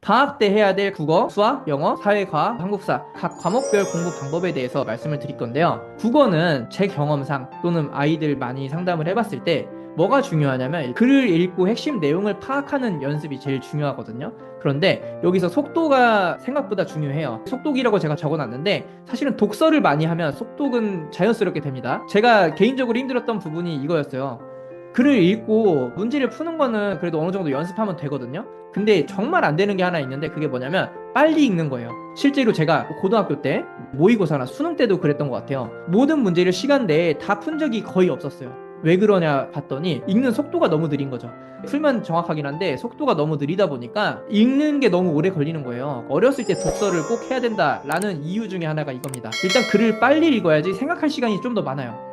방학 때 해야 될 국어, 수학, 영어, 사회과학, 한국사 각 과목별 공부 방법에 대해서 말씀을 드릴 건데요. 국어는 제 경험상 또는 아이들 많이 상담을 해봤을 때 뭐가 중요하냐면 글을 읽고 핵심 내용을 파악하는 연습이 제일 중요하거든요. 그런데 여기서 속도가 생각보다 중요해요. 속독이라고 제가 적어놨는데 사실은 독서를 많이 하면 속독은 자연스럽게 됩니다. 제가 개인적으로 힘들었던 부분이 이거였어요. 글을 읽고 문제를 푸는 거는 그래도 어느 정도 연습하면 되거든요. 근데 정말 안 되는 게 하나 있는데 그게 뭐냐면 빨리 읽는 거예요. 실제로 제가 고등학교 때 모의고사나 수능 때도 그랬던 것 같아요. 모든 문제를 시간 내에 다 푼 적이 거의 없었어요. 왜 그러냐 봤더니 읽는 속도가 너무 느린 거죠. 풀면 정확하긴 한데 속도가 너무 느리다 보니까 읽는 게 너무 오래 걸리는 거예요. 어렸을 때 독서를 꼭 해야 된다라는 이유 중에 하나가 이겁니다. 일단 글을 빨리 읽어야지 생각할 시간이 좀 더 많아요.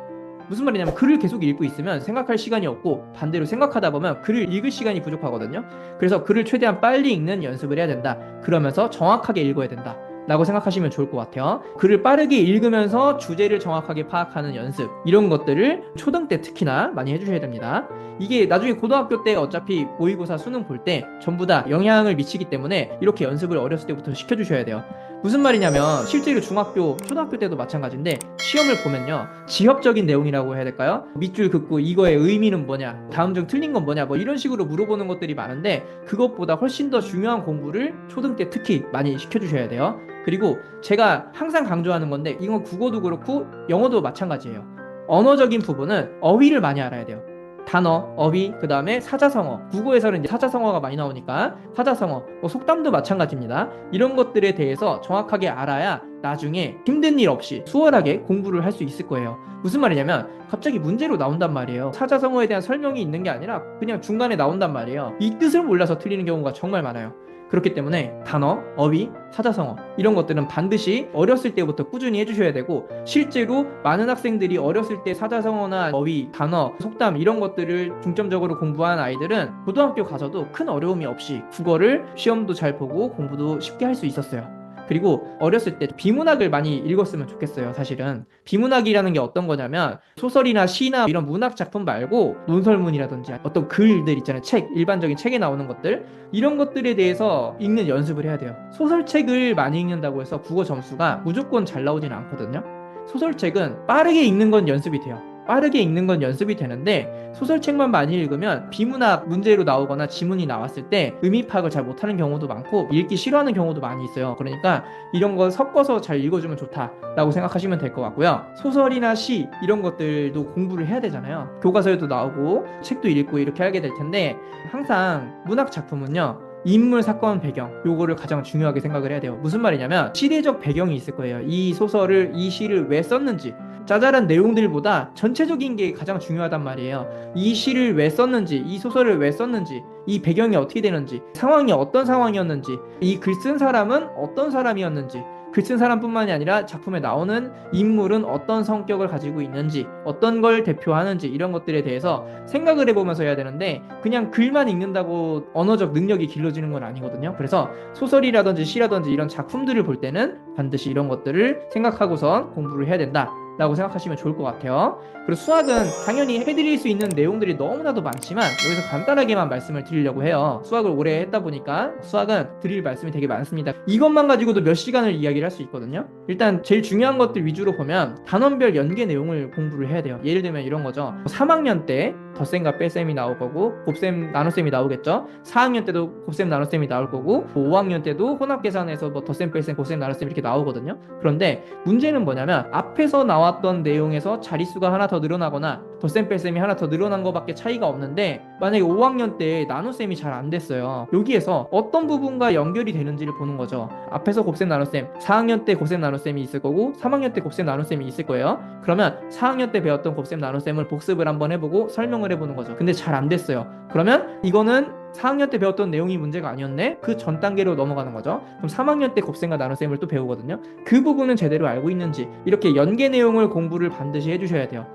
무슨 말이냐면 글을 계속 읽고 있으면 생각할 시간이 없고 반대로 생각하다 보면 글을 읽을 시간이 부족하거든요. 그래서 글을 최대한 빨리 읽는 연습을 해야 된다. 그러면서 정확하게 읽어야 된다. 라고 생각하시면 좋을 것 같아요. 글을 빠르게 읽으면서 주제를 정확하게 파악하는 연습. 이런 것들을 초등 때 특히나 많이 해주셔야 됩니다. 이게 나중에 고등학교 때 어차피 모의고사 수능 볼 때 전부 다 영향을 미치기 때문에 이렇게 연습을 어렸을 때부터 시켜주셔야 돼요. 무슨 말이냐면 실제로 중학교, 초등학교 때도 마찬가지인데 시험을 보면요. 지엽적인 내용이라고 해야 될까요? 밑줄 긋고 이거의 의미는 뭐냐? 다음 중 틀린 건 뭐냐? 뭐 이런 식으로 물어보는 것들이 많은데 그것보다 훨씬 더 중요한 공부를 초등 때 특히 많이 시켜주셔야 돼요. 그리고 제가 항상 강조하는 건데 이건 국어도 그렇고 영어도 마찬가지예요. 언어적인 부분은 어휘를 많이 알아야 돼요. 단어, 어휘, 그 다음에 사자성어. 국어에서는 이제 사자성어가 많이 나오니까 사자성어, 뭐 속담도 마찬가지입니다. 이런 것들에 대해서 정확하게 알아야 나중에 힘든 일 없이 수월하게 공부를 할 수 있을 거예요. 무슨 말이냐면 갑자기 문제로 나온단 말이에요. 사자성어에 대한 설명이 있는 게 아니라 그냥 중간에 나온단 말이에요. 이 뜻을 몰라서 틀리는 경우가 정말 많아요. 그렇기 때문에 단어, 어휘, 사자성어 이런 것들은 반드시 어렸을 때부터 꾸준히 해주셔야 되고 실제로 많은 학생들이 어렸을 때 사자성어나 어휘, 단어, 속담 이런 것들을 중점적으로 공부한 아이들은 고등학교 가서도 큰 어려움이 없이 국어를 시험도 잘 보고 공부도 쉽게 할 수 있었어요. 그리고 어렸을 때 비문학을 많이 읽었으면 좋겠어요. 사실은 비문학이라는 게 어떤 거냐면 소설이나 시나 이런 문학 작품 말고 논설문이라든지 어떤 글들 있잖아요. 책, 일반적인 책에 나오는 것들 이런 것들에 대해서 읽는 연습을 해야 돼요. 소설책을 많이 읽는다고 해서 국어 점수가 무조건 잘 나오지는 않거든요. 소설책은 빠르게 읽는 건 연습이 돼요. 빠르게 읽는 건 연습이 되는데 소설책만 많이 읽으면 비문학 문제로 나오거나 지문이 나왔을 때 의미 파악을 잘 못하는 경우도 많고 읽기 싫어하는 경우도 많이 있어요. 그러니까 이런 거 섞어서 잘 읽어주면 좋다라고 생각하시면 될 것 같고요. 소설이나 시 이런 것들도 공부를 해야 되잖아요. 교과서에도 나오고 책도 읽고 이렇게 하게 될 텐데 항상 문학 작품은요. 인물, 사건, 배경 요거를 가장 중요하게 생각을 해야 돼요. 무슨 말이냐면 시대적 배경이 있을 거예요. 이 소설을 이 시를 왜 썼는지 짜잘한 내용들보다 전체적인 게 가장 중요하단 말이에요. 이 시를 왜 썼는지 이 소설을 왜 썼는지 이 배경이 어떻게 되는지 상황이 어떤 상황이었는지 이 글 쓴 사람은 어떤 사람이었는지 글 쓴 사람뿐만이 아니라 작품에 나오는 인물은 어떤 성격을 가지고 있는지 어떤 걸 대표하는지 이런 것들에 대해서 생각을 해보면서 해야 되는데 그냥 글만 읽는다고 언어적 능력이 길러지는 건 아니거든요. 그래서 소설이라든지 시라든지 이런 작품들을 볼 때는 반드시 이런 것들을 생각하고선 공부를 해야 된다 라고 생각하시면 좋을 것 같아요. 그리고 수학은 당연히 해드릴 수 있는 내용들이 너무나도 많지만 여기서 간단하게만 말씀을 드리려고 해요. 수학을 오래 했다 보니까 수학은 드릴 말씀이 되게 많습니다. 이것만 가지고도 몇 시간을 이야기를 할 수 있거든요. 일단 제일 중요한 것들 위주로 보면 단원별 연계 내용을 공부를 해야 돼요. 예를 들면 이런 거죠. 3학년 때 덧셈과 뺄셈이 나올 거고 곱셈 나눗셈이 나오겠죠. 4학년 때도 곱셈 나눗셈이 나올 거고 5학년 때도 혼합계산에서 뭐 덧셈 뺄셈 곱셈 나눗셈 이렇게 나오거든요. 그런데 문제는 뭐냐면 앞에서 나왔던 내용에서 자릿수가 하나 더 늘어나거나 덧셈 뺄셈이 하나 더 늘어난 것밖에 차이가 없는데 만약에 5학년 때 나눗셈이 잘 안 됐어요. 여기에서 어떤 부분과 연결이 되는지를 보는 거죠. 앞에서 곱셈 나눗셈 4학년 때 곱셈 나눗셈이 있을 거고 3학년 때 곱셈 나눗셈이 있을 거예요. 그러면 4학년 때 배웠던 곱셈 나눗셈을 복습을 한번 해보고 설명을 해보는 거죠. 근데 잘 안 됐어요. 그러면 이거는 4학년 때 배웠던 내용이 문제가 아니었네? 그 전 단계로 넘어가는 거죠. 그럼 3학년 때 곱셈과 나눗셈을 또 배우거든요. 그 부분은 제대로 알고 있는지 이렇게 연계 내용을 공부를 반드시 해주셔야 돼요.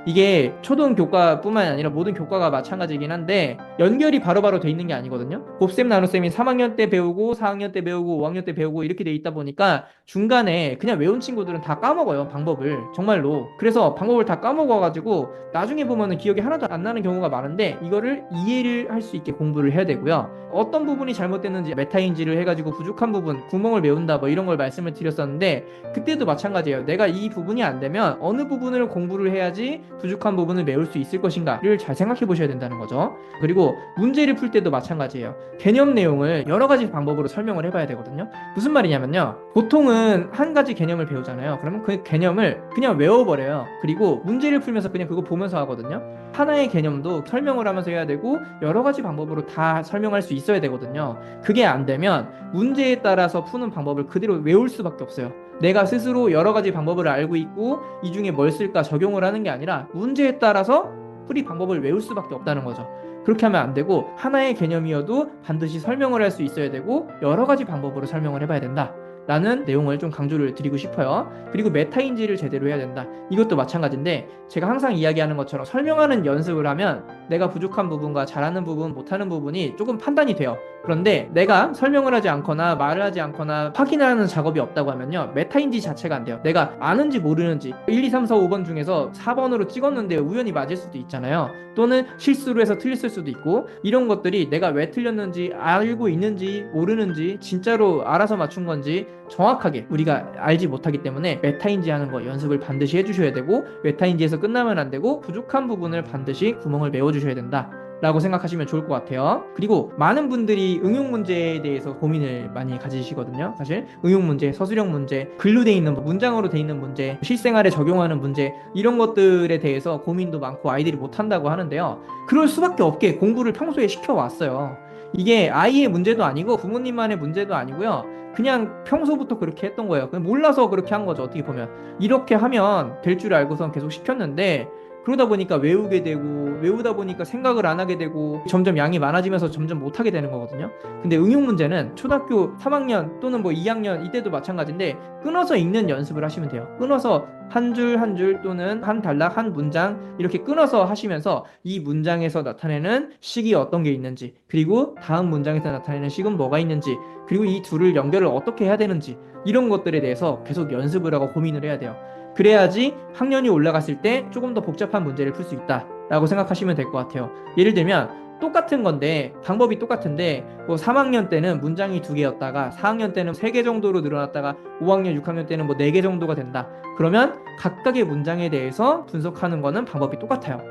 이게 초등 교과뿐만 아니라 모든 교과가 마찬가지긴 한데 연결이 바로바로 돼 있는 게 아니거든요. 곱셈 나눗셈이 3학년 때 배우고 4학년 때 배우고 5학년 때 배우고 이렇게 돼 있다 보니까 중간에 그냥 외운 친구들은 다 까먹어요, 방법을. 정말로. 그래서 방법을 다 까먹어가지고 나중에 보면은 기억이 하나도 안 나는 경우가 많은데 이거를 이해를 할 수 있게 공부를 해야 되고요. 어떤 부분이 잘못됐는지 메타인지를 해가지고 부족한 부분, 구멍을 메운다 뭐 이런 걸 말씀을 드렸었는데 그때도 마찬가지예요. 내가 이 부분이 안 되면 어느 부분을 공부를 해야지 부족한 부분을 메울 수 있을 것인가를 잘 생각해 보셔야 된다는 거죠. 그리고 문제를 풀 때도 마찬가지예요. 개념 내용을 여러 가지 방법으로 설명을 해봐야 되거든요. 무슨 말이냐면요. 보통은 한 가지 개념을 배우잖아요. 그러면 그 개념을 그냥 외워버려요. 그리고 문제를 풀면서 그냥 그거 보면서 하거든요. 하나의 개념도 설명을 하면서 해야 되고 여러 가지 방법으로 다 설명할 수 있어야 되거든요. 그게 안 되면 문제에 따라서 푸는 방법을 그대로 외울 수밖에 없어요. 내가 스스로 여러 가지 방법을 알고 있고 이 중에 뭘 쓸까 적용을 하는 게 아니라 문제에 따라서 풀이 방법을 외울 수밖에 없다는 거죠. 그렇게 하면 안 되고 하나의 개념이어도 반드시 설명을 할 수 있어야 되고 여러 가지 방법으로 설명을 해봐야 된다. 라는 내용을 좀 강조를 드리고 싶어요. 그리고 메타인지를 제대로 해야 된다. 이것도 마찬가지인데 제가 항상 이야기하는 것처럼 설명하는 연습을 하면 내가 부족한 부분과 잘하는 부분, 못하는 부분이 조금 판단이 돼요. 그런데 내가 설명을 하지 않거나 말을 하지 않거나 확인하는 작업이 없다고 하면요. 메타인지 자체가 안 돼요. 내가 아는지 모르는지 1, 2, 3, 4, 5번 중에서 4번으로 찍었는데 우연히 맞을 수도 있잖아요. 또는 실수로 해서 틀렸을 수도 있고 이런 것들이 내가 왜 틀렸는지 알고 있는지 모르는지 진짜로 알아서 맞춘 건지 정확하게 우리가 알지 못하기 때문에 메타인지 하는 거 연습을 반드시 해주셔야 되고 메타인지에서 끝나면 안 되고 부족한 부분을 반드시 구멍을 메워주셔야 된다 라고 생각하시면 좋을 것 같아요. 그리고 많은 분들이 응용 문제에 대해서 고민을 많이 가지시거든요. 사실 응용 문제, 서술형 문제, 글로 돼 있는 문장으로 돼 있는 문제, 실생활에 적용하는 문제 이런 것들에 대해서 고민도 많고 아이들이 못한다고 하는데요. 그럴 수밖에 없게 공부를 평소에 시켜왔어요. 이게 아이의 문제도 아니고 부모님만의 문제도 아니고요. 그냥 평소부터 그렇게 했던 거예요. 그냥 몰라서 그렇게 한 거죠. 어떻게 보면 이렇게 하면 될 줄 알고선 계속 시켰는데 그러다 보니까 외우게 되고 외우다 보니까 생각을 안 하게 되고 점점 양이 많아지면서 점점 못하게 되는 거거든요. 근데 응용 문제는 초등학교 3학년 또는 뭐 2학년 이때도 마찬가지인데 끊어서 읽는 연습을 하시면 돼요. 끊어서 한 줄 한 줄 또는 한 단락 한 문장 이렇게 끊어서 하시면서 이 문장에서 나타내는 식이 어떤 게 있는지 그리고 다음 문장에서 나타내는 식은 뭐가 있는지 그리고 이 둘을 연결을 어떻게 해야 되는지 이런 것들에 대해서 계속 연습을 하고 고민을 해야 돼요. 그래야지 학년이 올라갔을 때 조금 더 복잡한 문제를 풀 수 있다라고 생각하시면 될 것 같아요. 예를 들면 똑같은 건데 방법이 똑같은데 뭐 3학년 때는 문장이 2개였다가 4학년 때는 3개 정도로 늘어났다가 5학년, 6학년 때는 뭐 4개 정도가 된다. 그러면 각각의 문장에 대해서 분석하는 거는 방법이 똑같아요.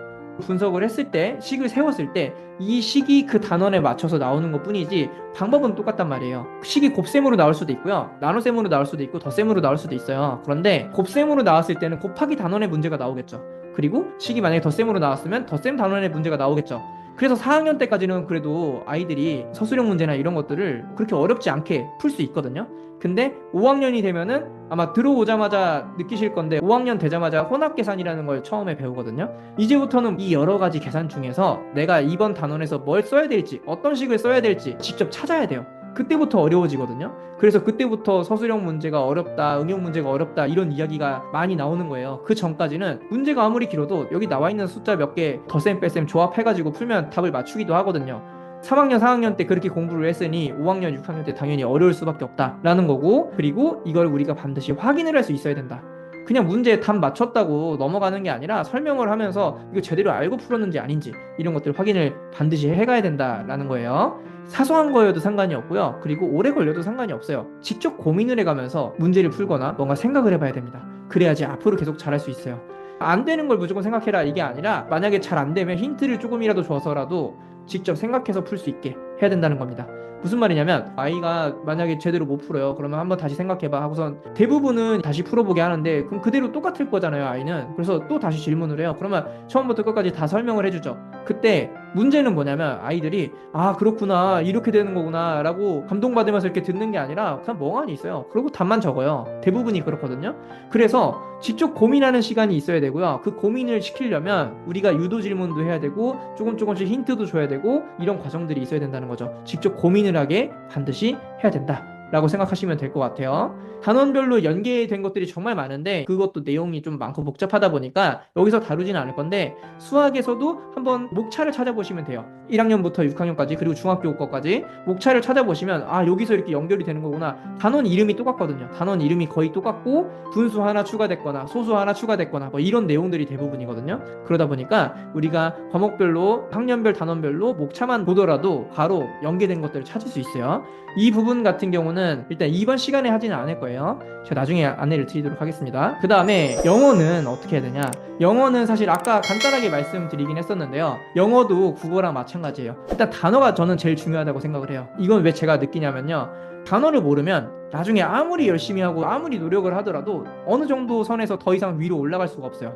분석을 했을 때 식을 세웠을 때 이 식이 그 단원에 맞춰서 나오는 것 뿐이지 방법은 똑같단 말이에요. 식이 곱셈으로 나올 수도 있고요. 나눗셈으로 나올 수도 있고 덧셈으로 나올 수도 있어요. 그런데 곱셈으로 나왔을 때는 곱하기 단원의 문제가 나오겠죠. 그리고 식이 만약에 덧셈으로 나왔으면 덧셈 단원의 문제가 나오겠죠. 그래서 4학년 때까지는 그래도 아이들이 서술형 문제나 이런 것들을 그렇게 어렵지 않게 풀 수 있거든요. 근데 5학년이 되면은 아마 들어오자마자 느끼실 건데 5학년 되자마자 혼합계산이라는 걸 처음에 배우거든요. 이제부터는 이 여러 가지 계산 중에서 내가 이번 단원에서 뭘 써야 될지 어떤 식을 써야 될지 직접 찾아야 돼요. 그때부터 어려워지거든요. 그래서 그때부터 서술형 문제가 어렵다, 응용 문제가 어렵다 이런 이야기가 많이 나오는 거예요. 그 전까지는 문제가 아무리 길어도 여기 나와 있는 숫자 몇 개 덧셈 뺄셈 조합해가지고 풀면 답을 맞추기도 하거든요. 3학년, 4학년 때 그렇게 공부를 했으니 5학년, 6학년 때 당연히 어려울 수밖에 없다라는 거고 그리고 이걸 우리가 반드시 확인을 할 수 있어야 된다. 그냥 문제에 답 맞췄다고 넘어가는 게 아니라 설명을 하면서 이거 제대로 알고 풀었는지 아닌지 이런 것들 확인을 반드시 해가야 된다라는 거예요. 사소한 거여도 상관이 없고요. 그리고 오래 걸려도 상관이 없어요. 직접 고민을 해가면서 문제를 풀거나 뭔가 생각을 해봐야 됩니다. 그래야지 앞으로 계속 잘할 수 있어요. 안 되는 걸 무조건 생각해라 이게 아니라 만약에 잘 안 되면 힌트를 조금이라도 줘서라도 직접 생각해서 풀 수 있게 해야 된다는 겁니다. 무슨 말이냐면 아이가 만약에 제대로 못 풀어요. 그러면 한번 다시 생각해봐 하고선 대부분은 다시 풀어보게 하는데 그럼 그대로 똑같을 거잖아요. 아이는. 그래서 또 다시 질문을 해요. 그러면 처음부터 끝까지 다 설명을 해주죠. 그때 문제는 뭐냐면 아이들이 아 그렇구나 이렇게 되는 거구나 라고 감동받으면서 이렇게 듣는 게 아니라 그냥 멍하니 있어요. 그리고 답만 적어요. 대부분이 그렇거든요. 그래서 직접 고민하는 시간이 있어야 되고요. 그 고민을 시키려면 우리가 유도 질문도 해야 되고 조금씩 힌트도 줘야 되고 이런 과정들이 있어야 된다는 거죠. 직접 고민을 하게 반드시 해야 된다 라고 생각하시면 될 것 같아요. 단원별로 연계된 것들이 정말 많은데 그것도 내용이 좀 많고 복잡하다 보니까 여기서 다루진 않을 건데 수학에서도 한번 목차를 찾아보시면 돼요. 1학년부터 6학년까지 그리고 중학교 거까지 목차를 찾아보시면 아 여기서 이렇게 연결이 되는 거구나. 단원 이름이 똑같거든요. 단원 이름이 거의 똑같고 분수 하나 추가됐거나 소수 하나 추가됐거나 뭐 이런 내용들이 대부분이거든요. 그러다 보니까 우리가 과목별로 학년별 단원별로 목차만 보더라도 바로 연계된 것들을 찾을 수 있어요. 이 부분 같은 경우는 일단 이번 시간에 하지는 않을 거예요. 제가 나중에 안내를 드리도록 하겠습니다. 그 다음에 영어는 어떻게 해야 되냐? 영어는 사실 아까 간단하게 말씀드리긴 했었는데요. 영어도 국어랑 마찬가지예요. 일단 단어가 저는 제일 중요하다고 생각을 해요. 이건 왜 제가 느끼냐면요. 단어를 모르면 나중에 아무리 열심히 하고 아무리 노력을 하더라도 어느 정도 선에서 더 이상 위로 올라갈 수가 없어요.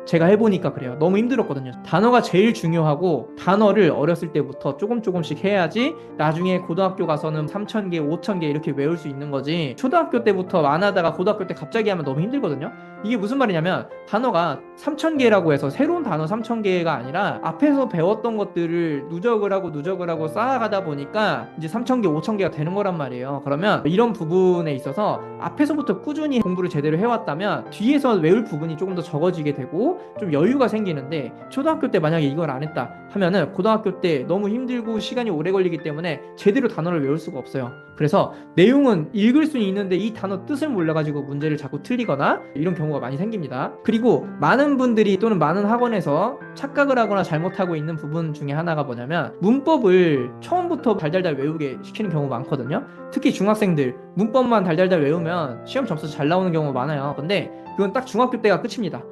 제가 해보니까 그래요. 너무 힘들었거든요. 단어가 제일 중요하고 단어를 어렸을 때부터 조금씩 해야지 나중에 고등학교 가서는 3,000개, 5,000개 이렇게 외울 수 있는 거지 초등학교 때부터 안 하다가 고등학교 때 갑자기 하면 너무 힘들거든요. 이게 무슨 말이냐면 단어가 3,000개라고 해서 새로운 단어 3,000개가 아니라 앞에서 배웠던 것들을 누적을 하고 쌓아가다 보니까 이제 3,000개, 5,000개가 되는 거란 말이에요. 그러면 이런 부분에 있어서 앞에서부터 꾸준히 공부를 제대로 해왔다면 뒤에서 외울 부분이 조금 더 적어지게 되고 좀 여유가 생기는데 초등학교 때 만약에 이걸 안 했다 하면은 고등학교 때 너무 힘들고 시간이 오래 걸리기 때문에 제대로 단어를 외울 수가 없어요. 그래서 내용은 읽을 수 있는데 이 단어 뜻을 몰라가지고 문제를 자꾸 틀리거나 이런 경우가 많이 생깁니다. 그리고 많은 분들이 또는 많은 학원에서 착각을 하거나 잘못하고 있는 부분 중에 하나가 뭐냐면 문법을 처음부터 달달달 외우게 시키는 경우가 많거든요. 특히 중학생들 문법만 달달달 외우면 시험 점수 잘 나오는 경우가 많아요. 근데 그건 딱 중학교 때가 끝입니다.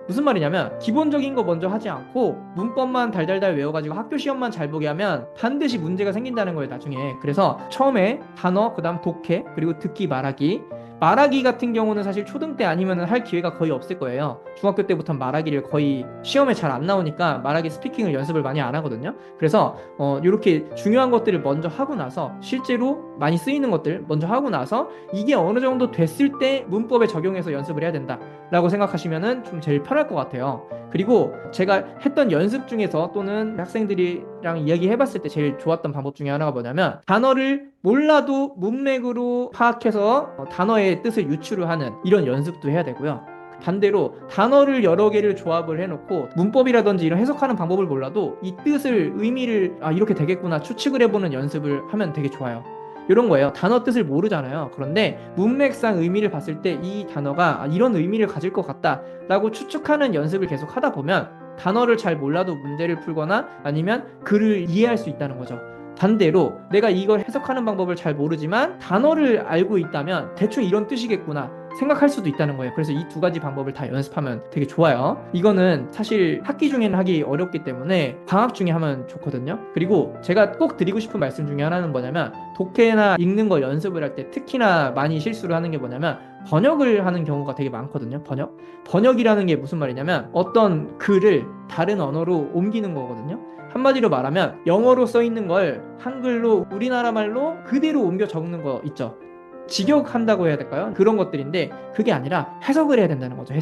무슨 말이냐면 기본적인 거 먼저 하지 않고 문법만 달달달 외워가지고 학교 시험만 잘 보게 하면 반드시 문제가 생긴다는 거예요 나중에. 그래서 처음에 단어, 그 다음 독해, 그리고 듣기, 말하기 같은 경우는 사실 초등 때 아니면 할 기회가 거의 없을 거예요. 중학교 때부터 말하기를 거의 시험에 잘 안 나오니까 말하기 스피킹을 연습을 많이 안 하거든요. 그래서 이렇게 중요한 것들을 먼저 하고 나서 실제로 많이 쓰이는 것들 먼저 하고 나서 이게 어느 정도 됐을 때 문법에 적용해서 연습을 해야 된다 라고 생각하시면은 좀 제일 편할 것 같아요. 그리고 제가 했던 연습 중에서 또는 학생들이랑 이야기해봤을 때 제일 좋았던 방법 중에 하나가 뭐냐면 단어를 몰라도 문맥으로 파악해서 단어의 뜻을 유추를 하는 이런 연습도 해야 되고요. 반대로 단어를 여러 개를 조합을 해놓고 문법이라든지 이런 해석하는 방법을 몰라도 이 뜻을 의미를 이렇게 되겠구나 추측을 해보는 연습을 하면 되게 좋아요. 이런 거예요. 단어 뜻을 모르잖아요. 그런데 문맥상 의미를 봤을 때 이 단어가 이런 의미를 가질 것 같다 라고 추측하는 연습을 계속 하다 보면 단어를 잘 몰라도 문제를 풀거나 아니면 글을 이해할 수 있다는 거죠. 반대로 내가 이걸 해석하는 방법을 잘 모르지만 단어를 알고 있다면 대충 이런 뜻이겠구나 생각할 수도 있다는 거예요. 그래서 이 두 가지 방법을 다 연습하면 되게 좋아요. 이거는 사실 학기 중에는 하기 어렵기 때문에 방학 중에 하면 좋거든요. 그리고 제가 꼭 드리고 싶은 말씀 중에 하나는 뭐냐면 독해나 읽는 거 연습을 할 때 특히나 많이 실수를 하는 게 뭐냐면 번역을 하는 경우가 되게 많거든요. 번역이라는 게 무슨 말이냐면 어떤 글을 다른 언어로 옮기는 거거든요. 한마디로 말하면 영어로 써 있는 걸 한글로 우리나라 말로 그대로 옮겨 적는 거 있죠. 직역한다고 해야 될까요? 그런 것들인데 그게 아니라 해석을 해야 된다는 거죠.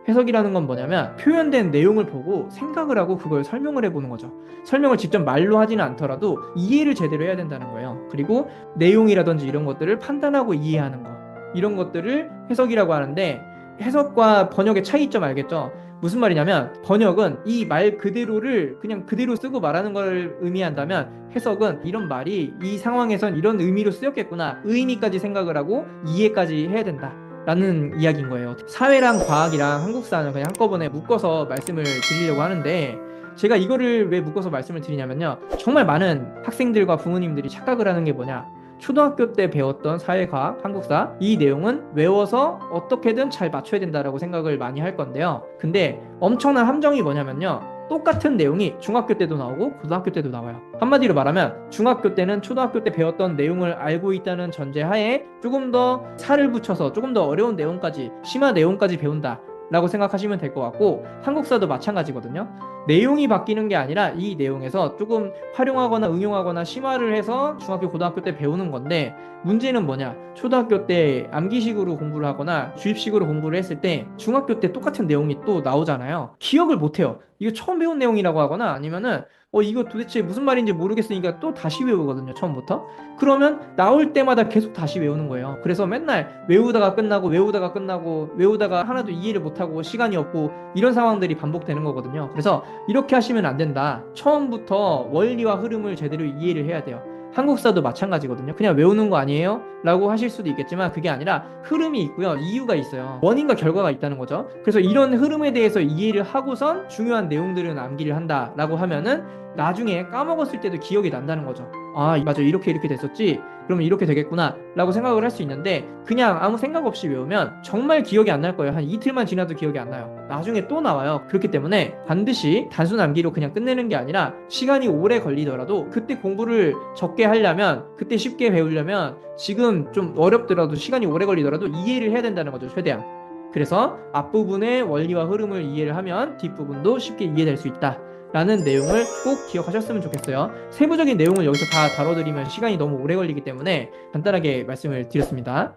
해석이라는 건 뭐냐면 표현된 내용을 보고 생각을 하고 그걸 설명을 해보는 거죠. 설명을 직접 말로 하지는 않더라도 이해를 제대로 해야 된다는 거예요. 그리고 내용이라든지 이런 것들을 판단하고 이해하는 거, 이런 것들을 해석이라고 하는데 해석과 번역의 차이점 알겠죠? 무슨 말이냐면 번역은 이 말 그대로를 그냥 그대로 쓰고 말하는 걸 의미한다면 해석은 이런 말이 이 상황에선 이런 의미로 쓰였겠구나 의미까지 생각을 하고 이해까지 해야 된다 라는 이야기인 거예요. 사회랑 과학이랑 한국사는 그냥 한꺼번에 묶어서 말씀을 드리려고 하는데 제가 이거를 왜 묶어서 말씀을 드리냐면요, 정말 많은 학생들과 부모님들이 착각을 하는 게 뭐냐, 초등학교 때 배웠던 사회과학, 한국사 이 내용은 외워서 어떻게든 잘 맞춰야 된다라고 생각을 많이 할 건데요. 근데 엄청난 함정이 뭐냐면요, 똑같은 내용이 중학교 때도 나오고 고등학교 때도 나와요. 한마디로 말하면 중학교 때는 초등학교 때 배웠던 내용을 알고 있다는 전제하에 조금 더 살을 붙여서 조금 더 어려운 내용까지, 심한 내용까지 배운다 라고 생각하시면 될 것 같고, 한국사도 마찬가지거든요. 내용이 바뀌는 게 아니라 이 내용에서 조금 활용하거나 응용하거나 심화를 해서 중학교 고등학교 때 배우는 건데, 문제는 뭐냐, 초등학교 때 암기식으로 공부를 하거나 주입식으로 공부를 했을 때 중학교 때 똑같은 내용이 또 나오잖아요. 기억을 못해요. 이거 처음 배운 내용이라고 하거나 아니면은 이거 도대체 무슨 말인지 모르겠으니까 또 다시 외우거든요, 처음부터. 그러면 나올 때마다 계속 다시 외우는 거예요. 그래서 맨날 외우다가 끝나고 외우다가 끝나고 외우다가 하나도 이해를 못하고 시간이 없고 이런 상황들이 반복되는 거거든요. 그래서 이렇게 하시면 안 된다. 처음부터 원리와 흐름을 제대로 이해를 해야 돼요. 한국사도 마찬가지거든요. 그냥 외우는 거 아니에요? 라고 하실 수도 있겠지만 그게 아니라 흐름이 있고요. 이유가 있어요. 원인과 결과가 있다는 거죠. 그래서 이런 흐름에 대해서 이해를 하고선 중요한 내용들은 암기를 한다라고 하면은 나중에 까먹었을 때도 기억이 난다는 거죠. 아, 맞아. 이렇게 됐었지? 그러면 이렇게 되겠구나. 라고 생각을 할 수 있는데 그냥 아무 생각 없이 외우면 정말 기억이 안 날 거예요. 한 이틀만 지나도 기억이 안 나요. 나중에 또 나와요. 그렇기 때문에 반드시 단순 암기로 그냥 끝내는 게 아니라 시간이 오래 걸리더라도 그때 공부를 적게 하려면 그때 쉽게 배우려면 지금 좀 어렵더라도 시간이 오래 걸리더라도 이해를 해야 된다는 거죠. 최대한. 그래서 앞부분의 원리와 흐름을 이해를 하면 뒷부분도 쉽게 이해될 수 있다. 라는 내용을 꼭 기억하셨으면 좋겠어요. 세부적인 내용을 여기서 다 다뤄드리면 시간이 너무 오래 걸리기 때문에 간단하게 말씀을 드렸습니다.